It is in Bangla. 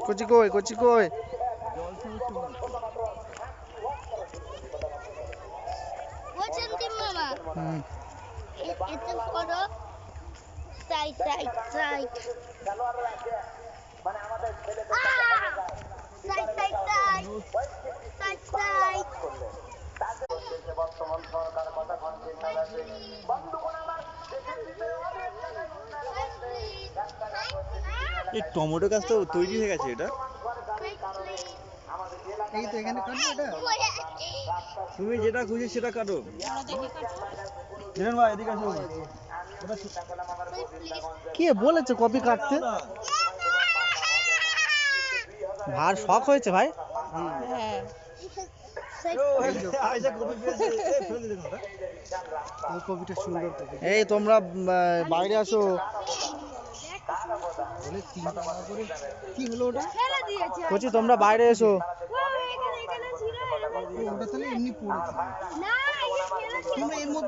কচি কই কচি কই বলছেন কি মামা এটা করো সাইড সাইড সাইড মানে আমাদের ছেলে side side side side side বর্তমান সরকার কথা কন্টিনিউ আছে বন্ধুগণ আমার এই টমেটো গাছ তো তৈরি হয়ে গেছে এটা এই তো এখানে কাটবো এটা তুমি যেটা খুঁজে সেটা কাটো ভাই এদিকে আসো কে বলেছে কপি কাটতে ভার শখ হয়েছে ভাই হ্যাঁ কপিটা সুন্দর এই তোমরা বাইরে আসো কি হলো ওটা কচি তোমরা বাইরে এসো ওটা তাহলে এমনি পড়েছে না এর মধ্যে